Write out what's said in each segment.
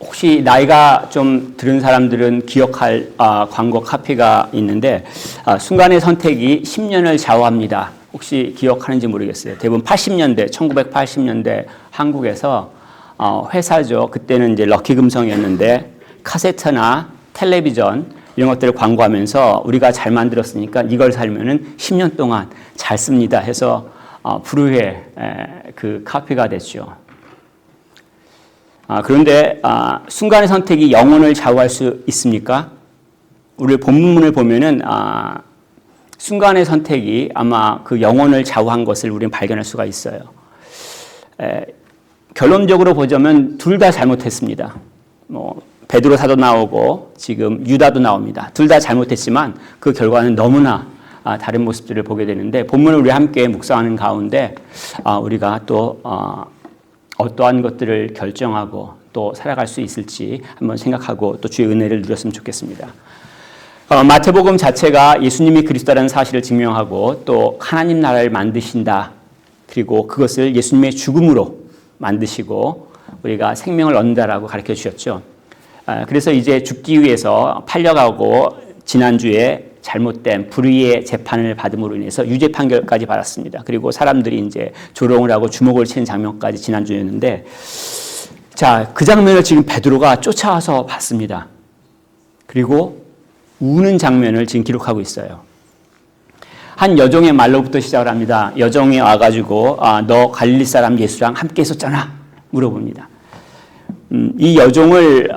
혹시 나이가 좀 들은 사람들은 기억할 광고 카피가 있는데 순간의 선택이 10년을 좌우합니다. 혹시 기억하는지 모르겠어요. 대부분 80년대, 1980년대 한국에서 회사죠. 그때는 이제 럭키금성이었는데 카세트나 텔레비전 이런 것들을 광고하면서 우리가 잘 만들었으니까 이걸 살면은 10년 동안 잘 씁니다 해서 불후의 그 카피가 됐죠. 그런데 순간의 선택이 영혼을 좌우할 수 있습니까? 우리 본문을 보면은 순간의 선택이 아마 그 영혼을 좌우한 것을 우리는 발견할 수가 있어요. 결론적으로 보자면 둘 다 잘못했습니다. 베드로 사도 나오고 지금 유다도 나옵니다. 둘 다 잘못했지만 그 결과는 너무나 다른 모습들을 보게 되는데 본문을 우리 함께 묵상하는 가운데 우리가 또 어떠한 것들을 결정하고 또 살아갈 수 있을지 한번 생각하고 또 주의 은혜를 누렸으면 좋겠습니다. 마태복음 자체가 예수님이 그리스도라는 사실을 증명하고 또 하나님 나라를 만드신다. 그리고 그것을 예수님의 죽음으로 만드시고 우리가 생명을 얻는다라고 가르쳐 주셨죠. 그래서 이제 죽기 위해서 팔려가고 지난주에 잘못된 불의의 재판을 받음으로 인해서 유죄 판결까지 받았습니다. 그리고 사람들이 이제 조롱을 하고 주먹을 치는 장면까지 지난주였는데 자, 그 장면을 지금 베드로가 쫓아와서 봤습니다. 그리고 우는 장면을 지금 기록하고 있어요. 한 여종의 말로부터 시작을 합니다. 여종이 와가지고 너 갈릴리 사람 예수랑 함께 있었잖아 물어봅니다. 이 여종을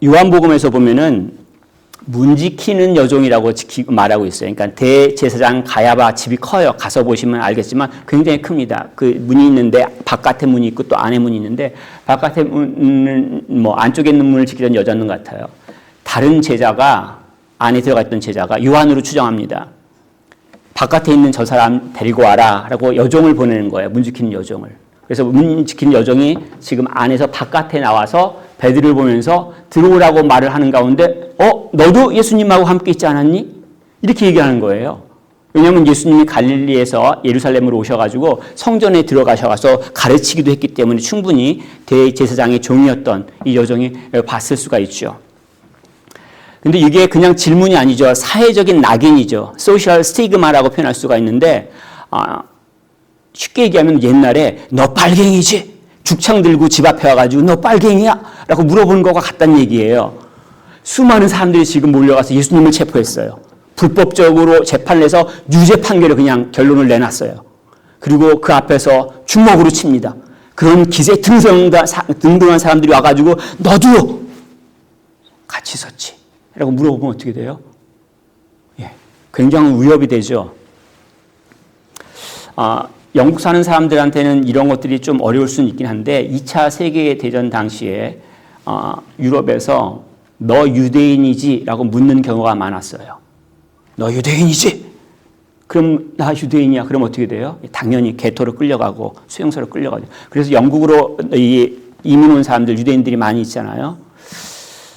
요한복음에서 보면은 문 지키는 여종이라고 말하고 있어요. 그러니까 대제사장 가야바 집이 커요. 가서 보시면 알겠지만 굉장히 큽니다. 그 문이 있는데 바깥에 문이 있고 또 안에 문이 있는데 바깥에 문은 안쪽에 있는 문을 지키던 여자는 같아요. 다른 제자가 안에 들어가 있던 제자가 요한으로 추정합니다. 바깥에 있는 저 사람 데리고 와라 라고 여종을 보내는 거예요. 문 지키는 여종을. 그래서 문 지키는 여종이 지금 안에서 바깥에 나와서 베드로를 보면서 들어오라고 말을 하는 가운데 너도 예수님하고 함께 있지 않았니? 이렇게 얘기하는 거예요. 왜냐하면 예수님이 갈릴리에서 예루살렘으로 오셔가지고 성전에 들어가셔서 가르치기도 했기 때문에 충분히 대제사장의 종이었던 이 여종이 봤을 수가 있죠. 근데 이게 그냥 질문이 아니죠. 사회적인 낙인이죠. 소셜 스티그마라고 표현할 수가 있는데 쉽게 얘기하면 옛날에 너 빨갱이지? 죽창 들고 집 앞에 와가지고 너 빨갱이야? 라고 물어보는 것과 같다는 얘기예요. 수많은 사람들이 지금 몰려가서 예수님을 체포했어요. 불법적으로 재판을 해서 유죄 판결을 그냥 결론을 내놨어요. 그리고 그 앞에서 주먹으로 칩니다. 그런 기세 등등한 사람들이 와가지고 너도 같이 있었지? 라고 물어보면 어떻게 돼요? 굉장히 위협이 되죠. 영국 사는 사람들한테는 이런 것들이 좀 어려울 수는 있긴 한데 2차 세계대전 당시에 유럽에서 너 유대인이지? 라고 묻는 경우가 많았어요. 너 유대인이지? 그럼 나 유대인이야. 그럼 어떻게 돼요? 당연히 개토로 끌려가고 수용소로 끌려가죠. 그래서 영국으로 이민 온 사람들 유대인들이 많이 있잖아요.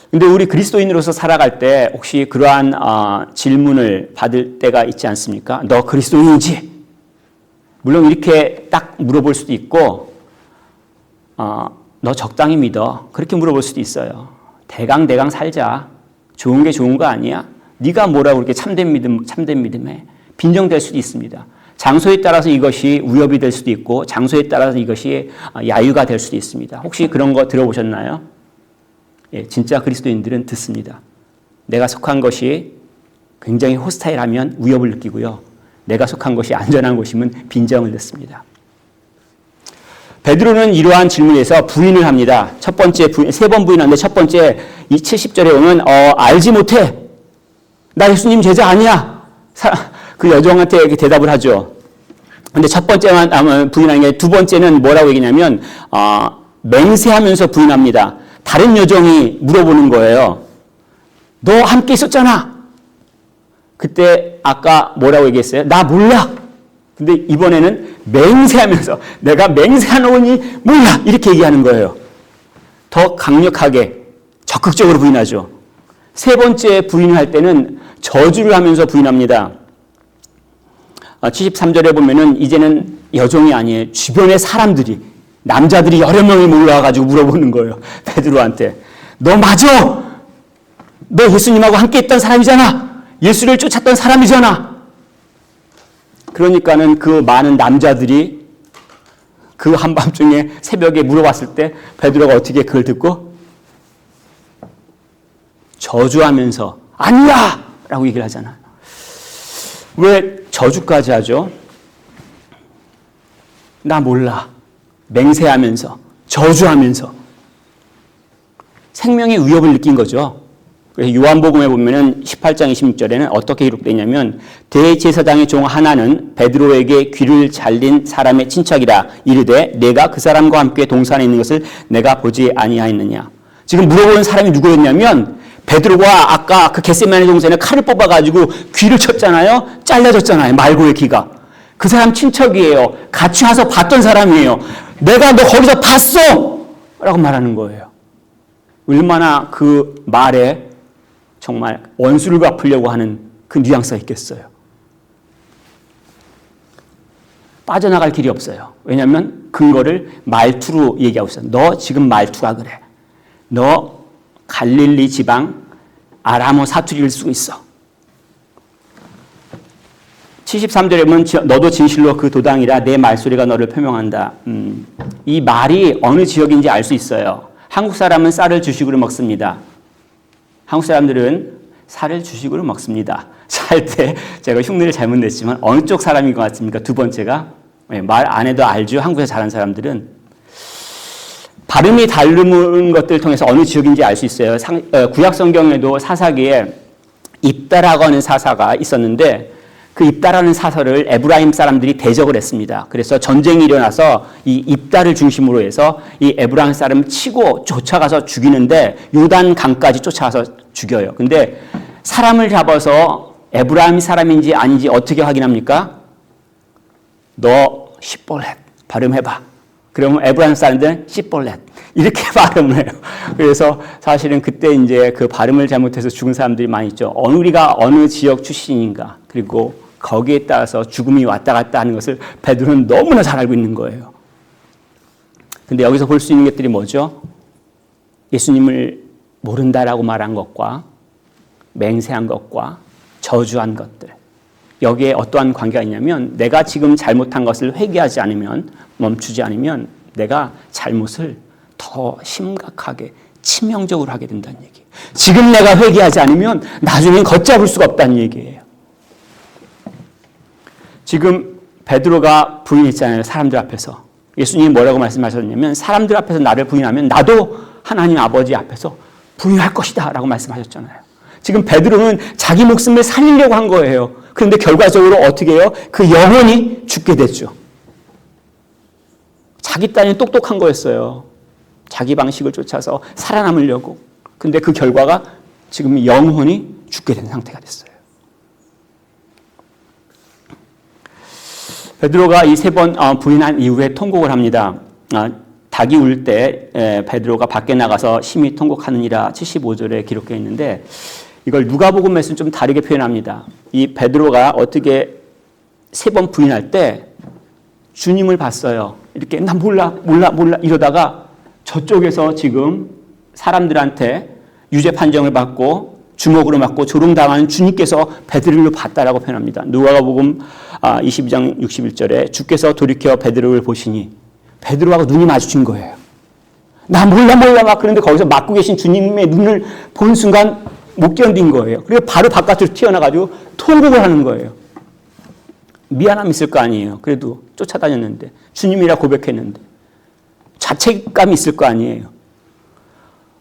근데 우리 그리스도인으로서 살아갈 때 혹시 그러한 질문을 받을 때가 있지 않습니까? 너 그리스도인이지? 물론 이렇게 딱 물어볼 수도 있고 너 적당히 믿어. 그렇게 물어볼 수도 있어요. 대강 살자. 좋은 게 좋은 거 아니야? 네가 뭐라고 그렇게 참된 믿음에 빈정될 수도 있습니다. 장소에 따라서 이것이 위협이 될 수도 있고 장소에 따라서 이것이 야유가 될 수도 있습니다. 혹시 그런 거 들어보셨나요? 진짜 그리스도인들은 듣습니다. 내가 속한 것이 굉장히 호스타일하면 위협을 느끼고요. 내가 속한 것이 안전한 곳이면 빈정을 듣습니다. 베드로는 이러한 질문에서 부인을 합니다. 첫 번째 세 번 부인하는데 첫 번째 이 70절에 보면 알지 못해. 나 예수님 제자 아니야. 그 여종한테 이렇게 대답을 하죠. 근데 첫 번째만 부인하는 게 두 번째는 뭐라고 얘기냐면 맹세하면서 부인합니다. 다른 여종이 물어보는 거예요. 너 함께 있었잖아. 그때 아까 뭐라고 얘기했어요? 나 몰라. 근데 이번에는 맹세하면서 내가 맹세하노니 몰라. 이렇게 얘기하는 거예요. 더 강력하게 적극적으로 부인하죠. 세 번째 부인을 할 때는 저주를 하면서 부인합니다. 73절에 보면은 이제는 여종이 아니에요. 주변의 사람들이 남자들이 여러 명이 몰려와가지고 물어보는 거예요. 베드로한테. 너 맞아? 너 예수님하고 함께 있던 사람이잖아. 예수를 쫓았던 사람이잖아. 그러니까는 그 많은 남자들이 그 한밤중에 새벽에 물어봤을 때 베드로가 어떻게 그걸 듣고 저주하면서 아니야! 라고 얘기를 하잖아요. 왜 저주까지 하죠? 나 몰라. 맹세하면서 저주하면서 생명의 위협을 느낀 거죠. 그래서 요한복음에 보면은 18장 26절에는 어떻게 기록되냐면 대제사장의 종 하나는 베드로에게 귀를 잘린 사람의 친척이라 이르되 내가 그 사람과 함께 동산에 있는 것을 내가 보지 아니하였느냐. 지금 물어보는 사람이 누구였냐면 베드로가 아까 그 겟세마네 동산에 칼을 뽑아가지고 귀를 쳤잖아요. 잘라졌잖아요. 말고의 귀가. 그 사람 친척이에요. 같이 와서 봤던 사람이에요. 내가 너 거기서 봤어! 라고 말하는 거예요. 얼마나 그 말에 정말 원수를 갚으려고 하는 그 뉘앙스가 있겠어요. 빠져나갈 길이 없어요. 왜냐하면 근거를 말투로 얘기하고 있어요. 너 지금 말투가 그래. 너 갈릴리 지방 아라모 사투리를 쓰고 있어. 73절에 보면 너도 진실로 그 도당이라 내 말소리가 너를 표명한다. 이 말이 어느 지역인지 알 수 있어요. 한국 사람은 쌀을 주식으로 먹습니다. 한국 사람들은 쌀을 주식으로 먹습니다. 살 때 제가 흉내를 잘못 냈지만 어느 쪽 사람인 것 같습니까? 두 번째가 말 안 해도 알죠. 한국에서 자란 사람들은 발음이 다른 것들을 통해서 어느 지역인지 알 수 있어요. 구약 성경에도 사사기에 입다라고 하는 사사가 있었는데 그 입다라는 사설을 에브라임 사람들이 대적을 했습니다. 그래서 전쟁이 일어나서 이 입다를 중심으로 해서 이 에브라임 사람을 치고 쫓아가서 죽이는데 요단 강까지 쫓아가서 죽여요. 근데 사람을 잡아서 에브라임 사람인지 아닌지 어떻게 확인합니까? 너 시볼렛 발음해봐. 그러면 에브라임 사람들은 시볼렛 이렇게 발음을 해요. 그래서 사실은 그때 이제 그 발음을 잘못해서 죽은 사람들이 많이 있죠. 우리가 어느 지역 출신인가 그리고 거기에 따라서 죽음이 왔다 갔다 하는 것을 베드로는 너무나 잘 알고 있는 거예요. 근데 여기서 볼 수 있는 것들이 뭐죠? 예수님을 모른다라고 말한 것과 맹세한 것과 저주한 것들. 여기에 어떠한 관계가 있냐면 내가 지금 잘못한 것을 회개하지 않으면 멈추지 않으면 내가 잘못을 더 심각하게 치명적으로 하게 된다는 얘기예요. 지금 내가 회개하지 않으면 나중엔 걷잡을 수가 없다는 얘기예요. 지금 베드로가 부인했잖아요. 사람들 앞에서. 예수님이 뭐라고 말씀하셨냐면 사람들 앞에서 나를 부인하면 나도 하나님 아버지 앞에서 부인할 것이다 라고 말씀하셨잖아요. 지금 베드로는 자기 목숨을 살리려고 한 거예요. 그런데 결과적으로 어떻게 해요? 그 영혼이 죽게 됐죠. 자기 딴이 똑똑한 거였어요. 자기 방식을 쫓아서 살아남으려고. 근데 그 결과가 지금 영혼이 죽게 된 상태가 됐어요. 베드로가 이 세 번 부인한 이후에 통곡을 합니다. 닭이 울 때 베드로가 밖에 나가서 심히 통곡하느니라 75절에 기록되어 있는데 이걸 누가복음에서는 좀 다르게 표현합니다. 이 베드로가 어떻게 세 번 부인할 때 주님을 봤어요. 이렇게 나 몰라 이러다가 저쪽에서 지금 사람들한테 유죄 판정을 받고 주먹으로 맞고 조롱당하는 주님께서 베드로를 봤다라고 표현합니다. 누가복음 22장 61절에 주께서 돌이켜 베드로를 보시니 베드로하고 눈이 마주친 거예요. 나 몰라 막 그런데 거기서 맞고 계신 주님의 눈을 본 순간 못 견딘 거예요. 그리고 바로 바깥으로 튀어나가지고 통곡을 하는 거예요. 미안함이 있을 거 아니에요. 그래도 쫓아다녔는데 주님이라 고백했는데 자책감이 있을 거 아니에요.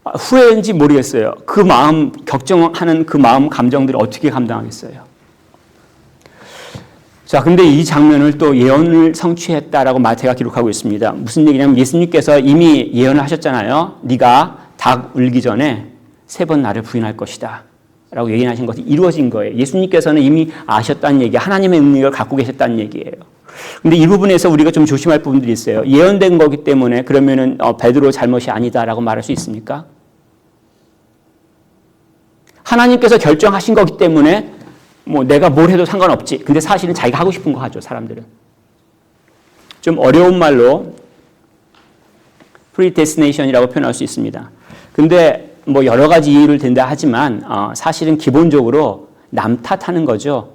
후회인지 모르겠어요. 그 마음 걱정하는 그 마음 감정들을 어떻게 감당하겠어요. 자, 근데 이 장면을 또 예언을 성취했다라고 마태가 기록하고 있습니다. 무슨 얘기냐면 예수님께서 이미 예언을 하셨잖아요. 네가 닭 울기 전에 3번 나를 부인할 것이다 라고 예언하신 것이 이루어진 거예요. 예수님께서는 이미 아셨다는 얘기, 하나님의 능력을 갖고 계셨다는 얘기예요. 근데 이 부분에서 우리가 좀 조심할 부분들이 있어요. 예언된 거기 때문에 그러면은 베드로 잘못이 아니다라고 말할 수 있습니까? 하나님께서 결정하신 거기 때문에 뭐 내가 뭘 해도 상관없지. 근데 사실은 자기가 하고 싶은 거 하죠, 사람들은. 좀 어려운 말로 predestination이라고 표현할 수 있습니다. 근데 뭐 여러 가지 이유를 든다 하지만 사실은 기본적으로 남 탓하는 거죠.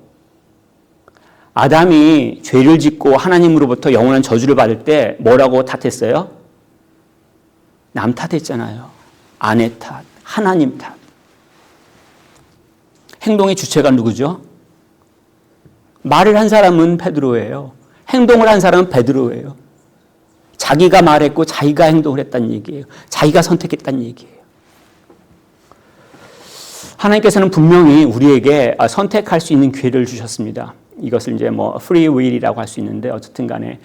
아담이 죄를 짓고 하나님으로부터 영원한 저주를 받을 때 뭐라고 탓했어요? 남 탓했잖아요. 아내 탓, 하나님 탓. 행동의 주체가 누구죠? 말을 한 사람은 베드로예요. 행동을 한 사람은 베드로예요. 자기가 말했고 자기가 행동을 했다는 얘기예요. 자기가 선택했다는 얘기예요. 하나님께서는 분명히 우리에게 선택할 수 있는 기회를 주셨습니다. 이것을 이제 뭐 free will이라고 할 수 있는데 어쨌든 간에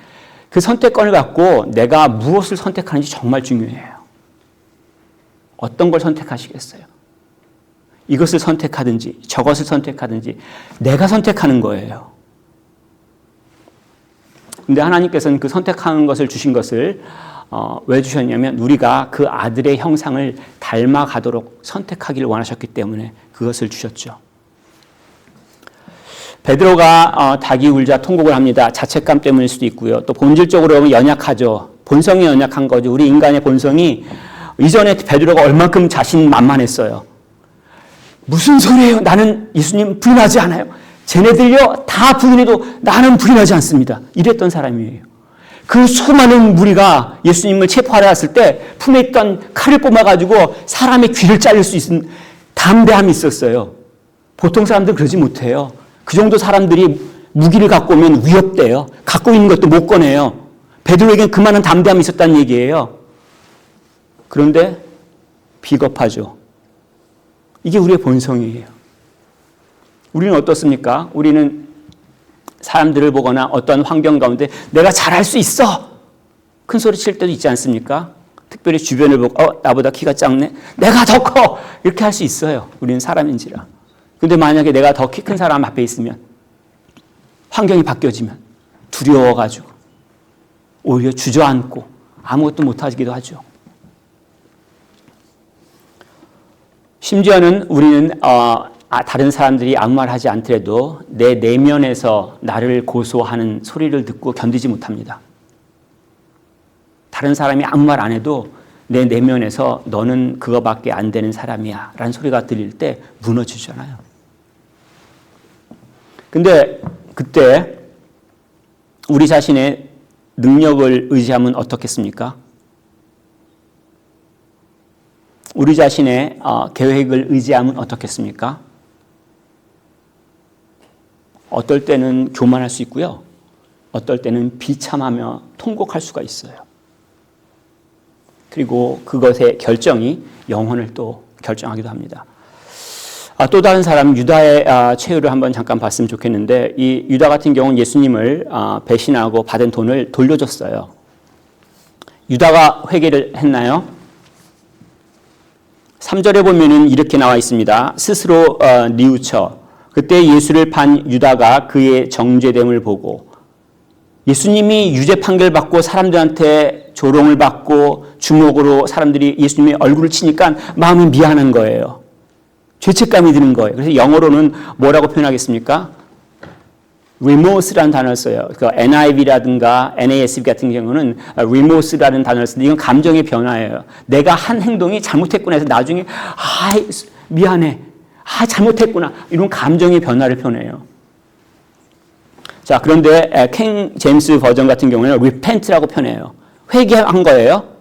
그 선택권을 갖고 내가 무엇을 선택하는지 정말 중요해요. 어떤 걸 선택하시겠어요? 이것을 선택하든지 저것을 선택하든지 내가 선택하는 거예요. 근데 하나님께서는 그 선택하는 것을 주신 것을 왜 주셨냐면 우리가 그 아들의 형상을 닮아가도록 선택하기를 원하셨기 때문에 그것을 주셨죠. 베드로가 닭이 울자 통곡을 합니다. 자책감 때문일 수도 있고요. 또 본질적으로 보면 연약하죠. 본성이 연약한 거죠. 우리 인간의 본성이 이전에 베드로가 얼만큼 자신만만했어요. 무슨 소리예요? 나는 예수님 부인하지 않아요. 쟤네들요 다 부인해도 나는 부인하지 않습니다. 이랬던 사람이에요. 그 수많은 무리가 예수님을 체포하려 했을 때 품에 있던 칼을 뽑아가지고 사람의 귀를 자를 수 있는 담대함이 있었어요. 보통 사람들 그러지 못해요. 그 정도 사람들이 무기를 갖고 오면 위협돼요. 갖고 있는 것도 못 꺼내요. 베드로에겐 그만한 담대함이 있었다는 얘기예요. 그런데 비겁하죠. 이게 우리의 본성이에요. 우리는 어떻습니까? 우리는 사람들을 보거나 어떤 환경 가운데 내가 잘할 수 있어! 큰 소리 칠 때도 있지 않습니까? 특별히 주변을 보고 나보다 키가 작네? 내가 더 커! 이렇게 할 수 있어요. 우리는 사람인지라. 근데 만약에 내가 더 키 큰 사람 앞에 있으면 환경이 바뀌어지면 두려워가지고 오히려 주저앉고 아무것도 못하기도 하죠. 심지어는 우리는 다른 사람들이 아무 말 하지 않더라도 내 내면에서 나를 고소하는 소리를 듣고 견디지 못합니다. 다른 사람이 아무 말 안 해도 내 내면에서 너는 그거밖에 안 되는 사람이야 라는 소리가 들릴 때 무너지잖아요. 근데 그때 우리 자신의 능력을 의지하면 어떻겠습니까? 우리 자신의 계획을 의지하면 어떻겠습니까? 어떨 때는 교만할 수 있고요. 어떨 때는 비참하며 통곡할 수가 있어요. 그리고 그것의 결정이 영혼을 또 결정하기도 합니다. 또 다른 사람 유다의 최후를 한번 잠깐 봤으면 좋겠는데 이 유다 같은 경우는 예수님을 배신하고 받은 돈을 돌려줬어요. 유다가 회개를 했나요? 3절에 보면은 이렇게 나와 있습니다. 스스로 뉘우쳐 그때 예수를 판 유다가 그의 정죄됨을 보고 예수님이 유죄 판결 받고 사람들한테 조롱을 받고 주먹으로 사람들이 예수님의 얼굴을 치니까 마음이 미안한 거예요. 죄책감이 드는 거예요. 그래서 영어로는 뭐라고 표현하겠습니까? remorse라는 단어를 써요. 그 NIV라든가 NASB 같은 경우는 remorse라는 단어를 쓰는데 이건 감정의 변화예요. 내가 한 행동이 잘못했구나 해서 나중에 미안해. 잘못했구나. 이런 감정의 변화를 표현해요. 자, 그런데 킹 제임스 버전 같은 경우에는 repent라고 표현해요. 회개한 거예요.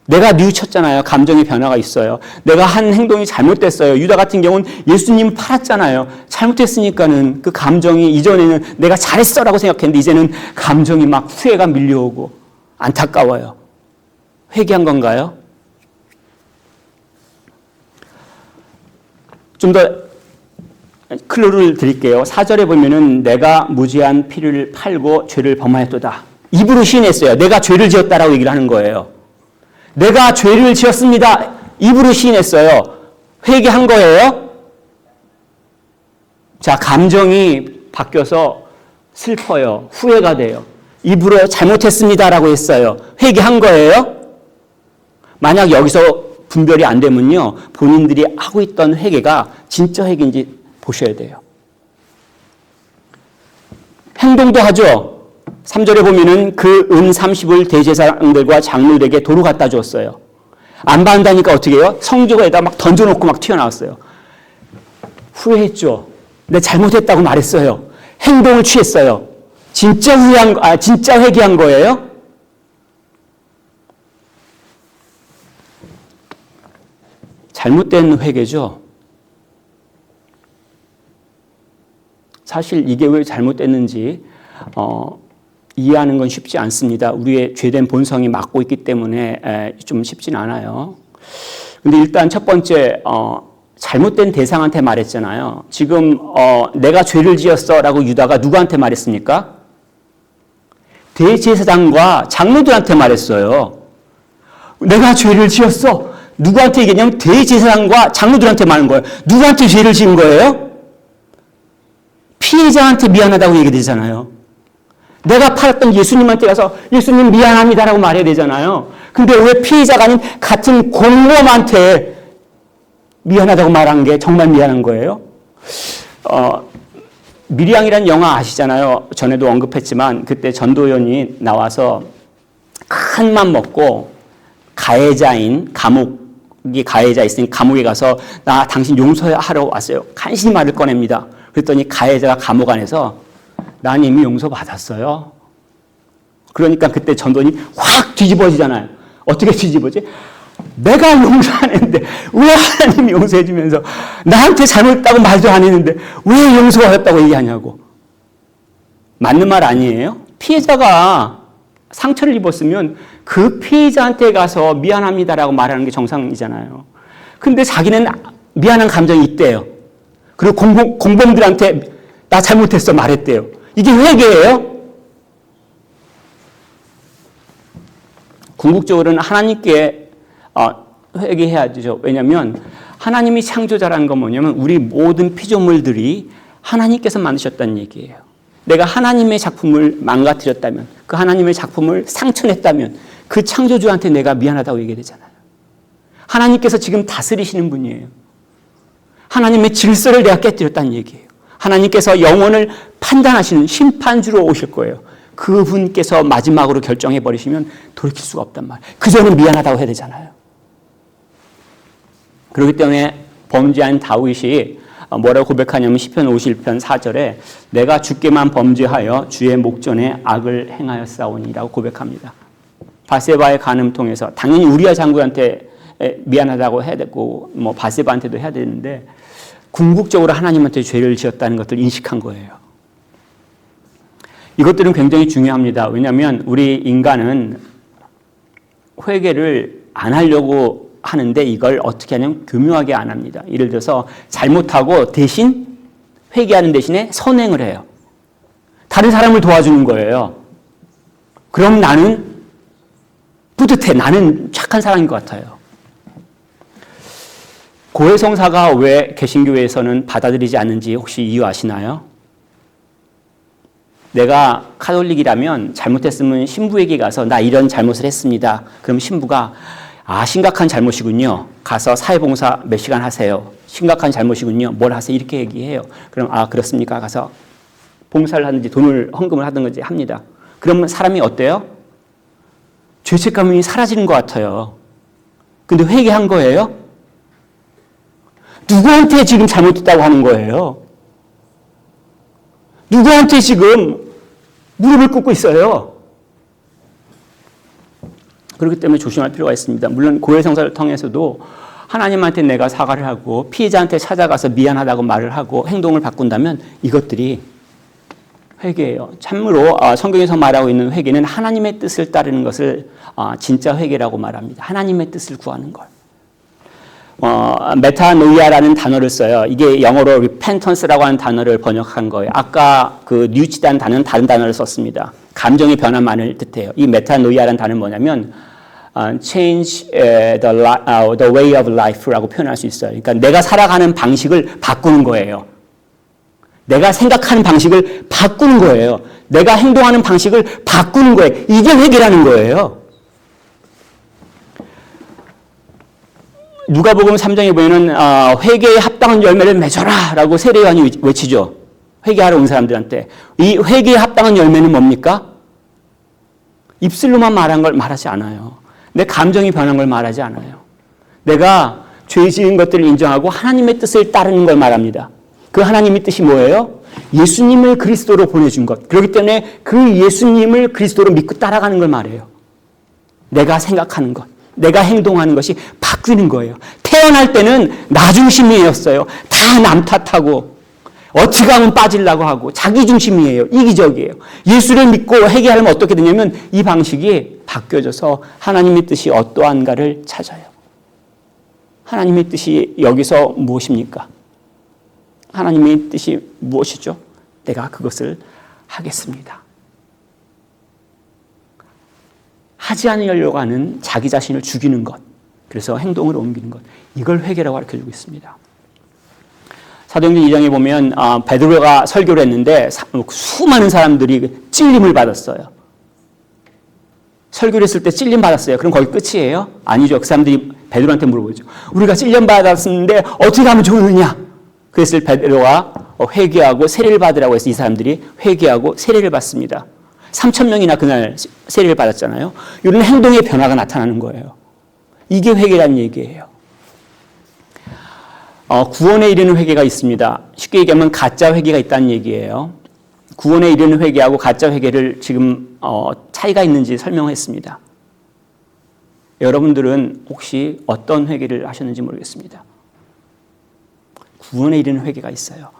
내가 뉘우쳤잖아요. 감정의 변화가 있어요. 내가 한 행동이 잘못됐어요. 유다 같은 경우는 예수님 팔았잖아요. 잘못했으니까는 그 감정이 이전에는 내가 잘했어라고 생각했는데 이제는 감정이 막 후회가 밀려오고 안타까워요. 회개한 건가요? 좀 더 클루를 드릴게요. 4절에 보면은 내가 무죄한 피를 팔고 죄를 범하였도다. 입으로 시인했어요. 내가 죄를 지었다라고 얘기를 하는 거예요. 내가 죄를 지었습니다. 입으로 시인했어요. 회개한 거예요. 자, 감정이 바뀌어서 슬퍼요. 후회가 돼요. 입으로 잘못했습니다라고 했어요. 회개한 거예요. 만약 여기서 분별이 안 되면요. 본인들이 하고 있던 회개가 진짜 회개인지 보셔야 돼요. 행동도 하죠. 3절에 보면은 그 은 30을 대제사장들과 장로들에게 도로 갖다 주었어요. 안 받는다니까 어떻게 해요? 성전에다 막 던져놓고 막 튀어나왔어요. 후회했죠. 내가 잘못했다고 말했어요. 행동을 취했어요. 진짜 진짜 회개한 거예요? 잘못된 회개죠. 사실 이게 왜 잘못됐는지 이해하는 건 쉽지 않습니다. 우리의 죄된 본성이 막고 있기 때문에 좀 쉽진 않아요. 근데 일단 첫 번째 잘못된 대상한테 말했잖아요. 지금 내가 죄를 지었어라고 유다가 누구한테 말했습니까? 대제사장과 장로들한테 말했어요. 내가 죄를 지었어. 누구한테 얘기했냐면 대제사장과 장로들한테 말한 거예요. 누구한테 죄를 지은 거예요? 피해자한테 미안하다고 얘기되잖아요. 내가 팔았던 예수님한테 가서 예수님 미안합니다라고 말해야 되잖아요. 근데 왜 피해자가 아닌 같은 공범한테 미안하다고 말한 게 정말 미안한 거예요? 미리양이라는 영화 아시잖아요. 전에도 언급했지만 그때 전도연이 나와서 큰 맘 먹고 가해자인 감옥이 가해자 있으니 감옥에 가서 나 당신 용서하러 왔어요. 간신히 말을 꺼냅니다. 그랬더니 가해자가 감옥 안에서 난 이미 용서받았어요. 그러니까 그때 전도연이 확 뒤집어지잖아요. 어떻게 뒤집어지? 내가 용서 안 했는데 왜 하나님이 용서해 주면서 나한테 잘못했다고 말도 안 했는데 왜 용서하셨다고 얘기하냐고. 맞는 말 아니에요? 피해자가 상처를 입었으면 그 피해자한테 가서 미안합니다라고 말하는 게 정상이잖아요. 근데 자기는 미안한 감정이 있대요. 그리고 공범들한테 나 잘못했어 말했대요. 이게 회개예요? 궁극적으로는 하나님께 회개해야 되죠. 왜냐하면 하나님이 창조자라는 건 뭐냐면 우리 모든 피조물들이 하나님께서 만드셨다는 얘기예요. 내가 하나님의 작품을 망가뜨렸다면, 그 하나님의 작품을 상처냈다면 그 창조주한테 내가 미안하다고 얘기되잖아요. 하나님께서 지금 다스리시는 분이에요. 하나님의 질서를 내가 깨뜨렸다는 얘기예요. 하나님께서 영혼을 판단하시는 심판주로 오실 거예요. 그분께서 마지막으로 결정해버리시면 돌이킬 수가 없단 말이에요. 그저는 미안하다고 해야 되잖아요. 그렇기 때문에 범죄한 다윗이 뭐라고 고백하냐면 시편 51편 4절에 내가 주께만 범죄하여 주의 목전에 악을 행하였사오니라고 고백합니다. 바세바의 간음 통해서 당연히 우리아 장군한테 미안하다고 해야 되고 뭐 바세바한테도 해야 되는데 궁극적으로 하나님한테 죄를 지었다는 것을 인식한 거예요. 이것들은 굉장히 중요합니다. 왜냐하면 우리 인간은 회개를 안 하려고 하는데 이걸 어떻게 하냐면 교묘하게 안 합니다. 예를 들어서 잘못하고 대신 회개하는 대신에 선행을 해요. 다른 사람을 도와주는 거예요. 그럼 나는 뿌듯해. 나는 착한 사람인 것 같아요. 고해성사가 왜 개신교에서는 받아들이지 않는지 혹시 이유 아시나요? 내가 카톨릭이라면 잘못했으면 신부에게 가서 나 이런 잘못을 했습니다. 그럼 신부가 심각한 잘못이군요. 가서 사회봉사 몇 시간 하세요. 심각한 잘못이군요. 뭘 하세요? 이렇게 얘기해요. 그럼 그렇습니까? 가서 봉사를 하든지 돈을 헌금을 하든지 합니다. 그러면 사람이 어때요? 죄책감이 사라지는 것 같아요. 근데 회개한 거예요? 누구한테 지금 잘못했다고 하는 거예요? 누구한테 지금 무릎을 꿇고 있어요? 그렇기 때문에 조심할 필요가 있습니다. 물론 고해성사를 통해서도 하나님한테 내가 사과를 하고 피해자한테 찾아가서 미안하다고 말을 하고 행동을 바꾼다면 이것들이 회개예요. 참으로 성경에서 말하고 있는 회개는 하나님의 뜻을 따르는 것을 진짜 회개라고 말합니다. 하나님의 뜻을 구하는 걸. 메타노이아라는 단어를 써요. 이게 영어로 repentance라고 하는 단어를 번역한 거예요. 아까 그 뉘우치다는 단어는 다른 단어를 썼습니다. 감정의 변화만을 뜻해요. 이 메타노이아라는 단어는 뭐냐면 change the way of life라고 표현할 수 있어요. 그러니까 내가 살아가는 방식을 바꾸는 거예요. 내가 생각하는 방식을 바꾸는 거예요. 내가 행동하는 방식을 바꾸는 거예요. 이게 회개라는 거예요. 누가복음 3장에 보면은 회개에 합당한 열매를 맺어라 라고 세례요한이 외치죠. 회개하러 온 사람들한테. 이 회개에 합당한 열매는 뭡니까? 입술로만 말한 걸 말하지 않아요. 내 감정이 변한 걸 말하지 않아요. 내가 죄 지은 것들을 인정하고 하나님의 뜻을 따르는 걸 말합니다. 그 하나님의 뜻이 뭐예요? 예수님을 그리스도로 보내준 것. 그렇기 때문에 그 예수님을 그리스도로 믿고 따라가는 걸 말해요. 내가 생각하는 것, 내가 행동하는 것이 바뀌는 거예요. 태어날 때는 나 중심이었어요. 다 남 탓하고 어떻게 하면 빠지려고 하고 자기 중심이에요. 이기적이에요. 예수를 믿고 회개하면 어떻게 되냐면 이 방식이 바뀌어져서 하나님의 뜻이 어떠한가를 찾아요. 하나님의 뜻이 여기서 무엇입니까? 하나님의 뜻이 무엇이죠? 내가 그것을 하겠습니다. 하지 않으려고 하는 자기 자신을 죽이는 것, 그래서 행동을 옮기는 것, 이걸 회개라고 가르쳐주고 있습니다. 사도행전 2장에 보면 베드로가 설교를 했는데 수많은 사람들이 찔림을 받았어요. 설교를 했을 때 찔림 받았어요. 그럼 거기 끝이에요? 아니죠. 그 사람들이 베드로한테 물어보죠. 우리가 찔림 받았는데 어떻게 하면 좋느냐? 그랬을 베드로가 회개하고 세례를 받으라고 해서 이 사람들이 회개하고 세례를 받습니다. 3,000명이나 그날 세례를 받았잖아요. 이런 행동의 변화가 나타나는 거예요. 이게 회개라는 얘기예요. 구원에 이르는 회개가 있습니다. 쉽게 얘기하면 가짜 회개가 있다는 얘기예요. 구원에 이르는 회개하고 가짜 회개를 지금 차이가 있는지 설명했습니다. 여러분들은 혹시 어떤 회개를 하셨는지 모르겠습니다. 구원에 이르는 회개가 있어요.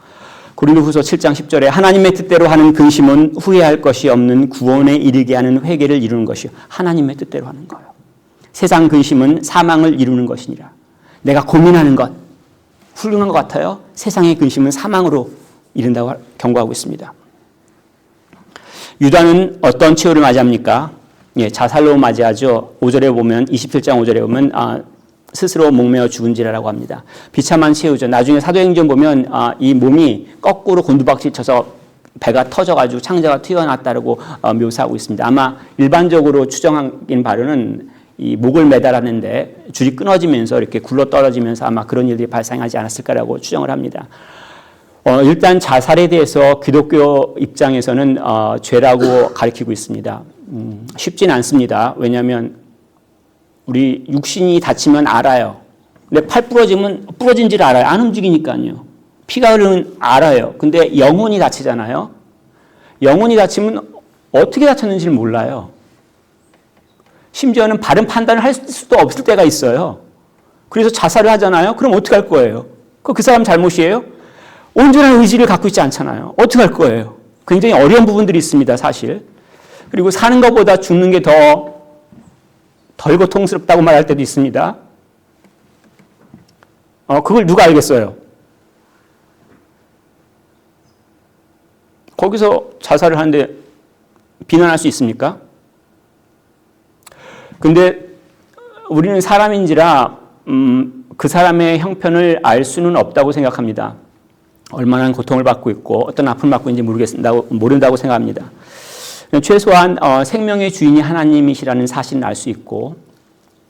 고린도후서 7장 10절에 하나님의 뜻대로 하는 근심은 후회할 것이 없는 구원에 이르게 하는 회개를 이루는 것이요. 하나님의 뜻대로 하는 거예요. 세상 근심은 사망을 이루는 것이니라. 내가 고민하는 것, 훌륭한 것 같아요. 세상의 근심은 사망으로 이른다고 경고하고 있습니다. 유다는 어떤 최후를 맞이합니까? 자살로 맞이하죠. 5절에 보면 27장 5절에 보면 스스로 목매어 죽은지라라고 합니다. 비참한 최후죠. 나중에 사도행전 보면 이 몸이 거꾸로 곤두박질 쳐서 배가 터져가지고 창자가 튀어나왔다고 묘사하고 있습니다. 아마 일반적으로 추정한 바로는 이 목을 매달았는데 줄이 끊어지면서 이렇게 굴러 떨어지면서 아마 그런 일들이 발생하지 않았을까라고 추정을 합니다. 일단 자살에 대해서 기독교 입장에서는 죄라고 가르치고 있습니다. 쉽진 않습니다. 왜냐하면 우리 육신이 다치면 알아요. 근데 팔 부러지면 부러진지를 알아요. 안 움직이니까요. 피가 흐르면 알아요. 근데 영혼이 다치잖아요. 영혼이 다치면 어떻게 다쳤는지를 몰라요. 심지어는 바른 판단을 할 수도 없을 때가 있어요. 그래서 자살을 하잖아요. 그럼 어떻게 할 거예요? 그 사람 잘못이에요? 온전한 의지를 갖고 있지 않잖아요. 어떻게 할 거예요? 굉장히 어려운 부분들이 있습니다, 사실. 그리고 사는 것보다 죽는 게 덜 고통스럽다고 말할 때도 있습니다. 그걸 누가 알겠어요? 거기서 자살을 하는데 비난할 수 있습니까? 근데 우리는 사람인지라 그 사람의 형편을 알 수는 없다고 생각합니다. 얼마나 고통을 받고 있고 어떤 아픔을 받고 있는지 모른다고 생각합니다. 최소한 생명의 주인이 하나님이시라는 사실은 알 수 있고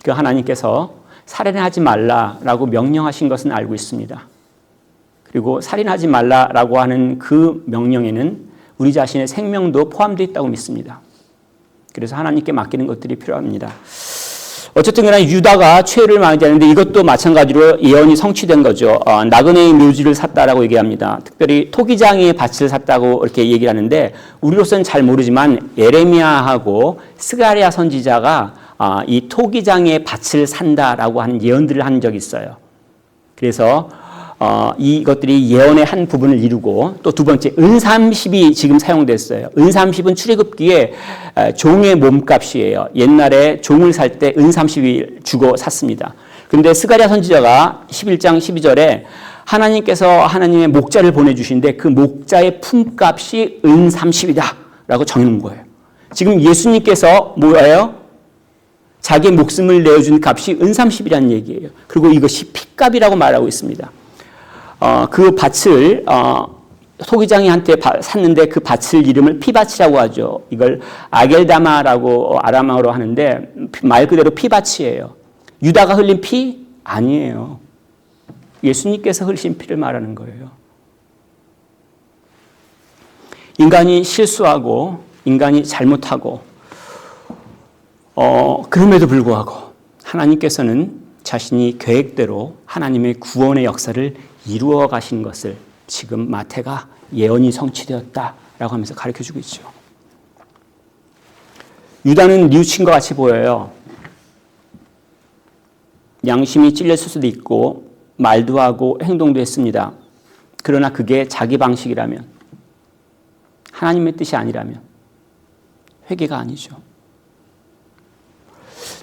그 하나님께서 살인하지 말라라고 명령하신 것은 알고 있습니다. 그리고 살인하지 말라라고 하는 그 명령에는 우리 자신의 생명도 포함되어 있다고 믿습니다. 그래서 하나님께 맡기는 것들이 필요합니다. 어쨌든 간에 유다가 최후를 맞이하는데 이것도 마찬가지로 예언이 성취된 거죠. 나그네의 묘지를 샀다라고 얘기합니다. 특별히 토기장의 밭을 샀다고 이렇게 얘기를 하는데 우리로서는 잘 모르지만 예레미야하고 스가랴 선지자가 이 토기장의 밭을 산다라고 하는 예언들을 한 적이 있어요. 그래서 이것들이 예언의 한 부분을 이루고 또 두 번째 은30이 지금 사용됐어요. 은30은 출애굽기에 종의 몸값이에요. 옛날에 종을 살 때 은30을 주고 샀습니다. 그런데 스가랴 선지자가 11장 12절에 하나님께서 하나님의 목자를 보내주신데 그 목자의 품값이 은30이다 라고 정해놓은 거예요. 지금 예수님께서 뭐예요? 자기 목숨을 내어준 값이 은30이라는 얘기예요. 그리고 이것이 피값이라고 말하고 있습니다. 그 밭을 토기장이한테 샀는데 그 밭을 이름을 피밭이라고 하죠. 이걸 아겔다마라고 아람어로 하는데 말 그대로 피밭이에요. 유다가 흘린 피? 아니에요. 예수님께서 흘리신 피를 말하는 거예요. 인간이 실수하고 인간이 잘못하고 그럼에도 불구하고 하나님께서는 자신이 계획대로 하나님의 구원의 역사를 이루어 가신 것을 지금 마태가 예언이 성취되었다라고 하면서 가르쳐주고 있죠. 유다는 뉘우친 것 같이 보여요. 양심이 찔렸을 수도 있고 말도 하고 행동도 했습니다. 그러나 그게 자기 방식이라면, 하나님의 뜻이 아니라면 회개가 아니죠.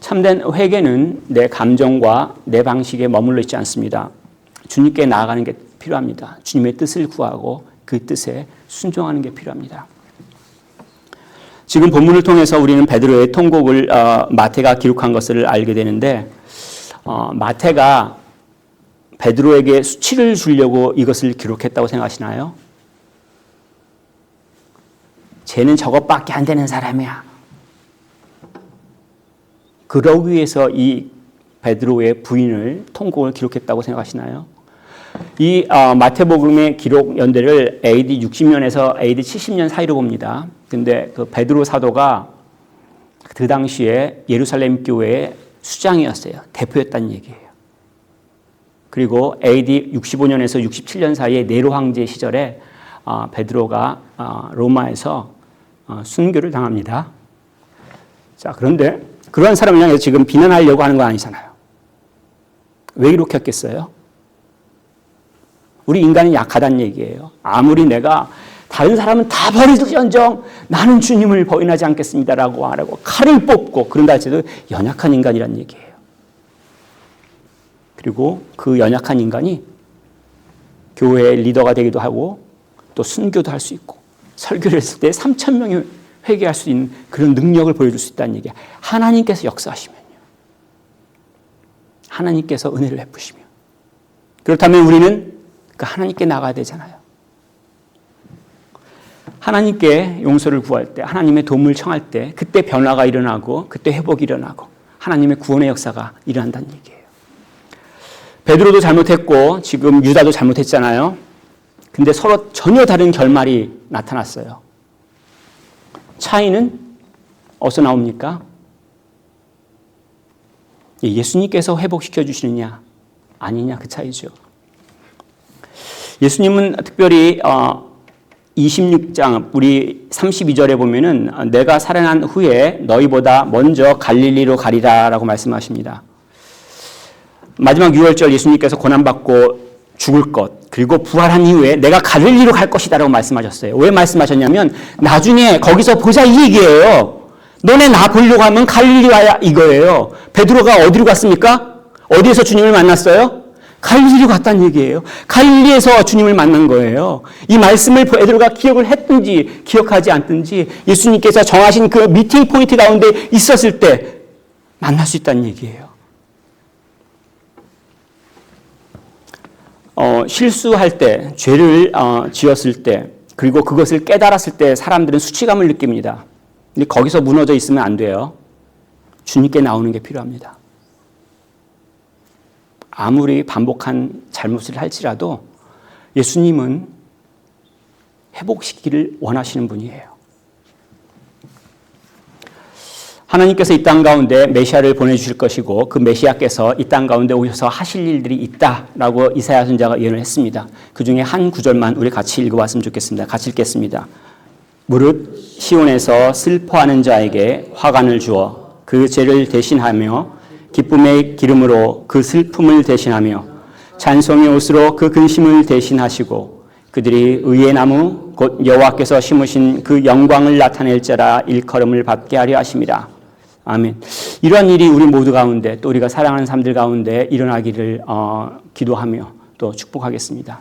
참된 회개는 내 감정과 내 방식에 머물러 있지 않습니다. 주님께 나아가는 게 필요합니다. 주님의 뜻을 구하고 그 뜻에 순종하는 게 필요합니다. 지금 본문을 통해서 우리는 베드로의 통곡을 마태가 기록한 것을 알게 되는데, 마태가 베드로에게 수치를 주려고 이것을 기록했다고 생각하시나요? 쟤는 저것밖에 안 되는 사람이야. 그러기 위해서 이 베드로의 부인을 통곡을 기록했다고 생각하시나요? 이 마태복음의 기록 연대를 AD 60년에서 AD 70년 사이로 봅니다. 근데 그 베드로 사도가 그 당시에 예루살렘 교회의 수장이었어요. 대표였다는 얘기예요. 그리고 AD 65년에서 67년 사이에 네로 황제 시절에 베드로가 로마에서 순교를 당합니다. 자, 그런데 그런 사람을 향해서 지금 비난하려고 하는 거 아니잖아요. 왜 이렇게 했겠어요? 우리 인간은 약하다는 얘기예요. 아무리 내가 다른 사람은 다 버릴지언정 나는 주님을 버인하지 않겠습니다라고 말하고 칼을 뽑고 그런다 할지라도 연약한 인간이란 얘기예요. 그리고 그 연약한 인간이 교회의 리더가 되기도 하고 또 순교도 할 수 있고 설교를 했을 때 3,000명이 회개할 수 있는 그런 능력을 보여줄 수 있다는 얘기예요. 하나님께서 역사하시면요. 하나님께서 은혜를 베푸시면. 그렇다면 우리는 그 하나님께 나가야 되잖아요. 하나님께 용서를 구할 때, 하나님의 도움을 청할 때 그때 변화가 일어나고 그때 회복이 일어나고 하나님의 구원의 역사가 일어난다는 얘기예요. 베드로도 잘못했고 지금 유다도 잘못했잖아요. 근데 서로 전혀 다른 결말이 나타났어요. 차이는 어디서 나옵니까? 예수님께서 회복시켜 주시느냐 아니냐 그 차이죠. 예수님은 특별히 26장 우리 32절에 보면은 내가 살아난 후에 너희보다 먼저 갈릴리로 가리라라고 말씀하십니다. 마지막 6월절 예수님께서 고난받고 죽을 것 그리고 부활한 이후에 내가 갈릴리로 갈 것이다라고 말씀하셨어요. 왜 말씀하셨냐면 나중에 거기서 보자 이 얘기예요. 너네 나 보려고 하면 갈릴리 와야 이거예요. 베드로가 어디로 갔습니까? 어디에서 주님을 만났어요? 갈릴리로 갔다는 얘기예요. 갈릴리에서 주님을 만난 거예요. 이 말씀을 베드로가 기억을 했든지 기억하지 않든지 예수님께서 정하신 그 미팅 포인트 가운데 있었을 때 만날 수 있다는 얘기예요. 실수할 때, 죄를 지었을 때, 그리고 그것을 깨달았을 때 사람들은 수치감을 느낍니다. 근데 거기서 무너져 있으면 안 돼요. 주님께 나오는 게 필요합니다. 아무리 반복한 잘못을 할지라도 예수님은 회복시키기를 원하시는 분이에요. 하나님께서 이 땅 가운데 메시아를 보내주실 것이고 그 메시아께서 이 땅 가운데 오셔서 하실 일들이 있다라고 이사야 선지자가 예언을 했습니다. 그 중에 한 구절만 우리 같이 읽어봤으면 좋겠습니다. 같이 읽겠습니다. 무릇 시온에서 슬퍼하는 자에게 화관을 주어 그 죄를 대신하며 기쁨의 기름으로 그 슬픔을 대신하며 찬송의 옷으로 그 근심을 대신하시고 그들이 의의 나무 곧 여호와께서 심으신 그 영광을 나타낼 자라 일컬음을 받게 하려 하심이라. 아멘. 이러한 일이 우리 모두 가운데 또 우리가 사랑하는 사람들 가운데 일어나기를 기도하며 또 축복하겠습니다.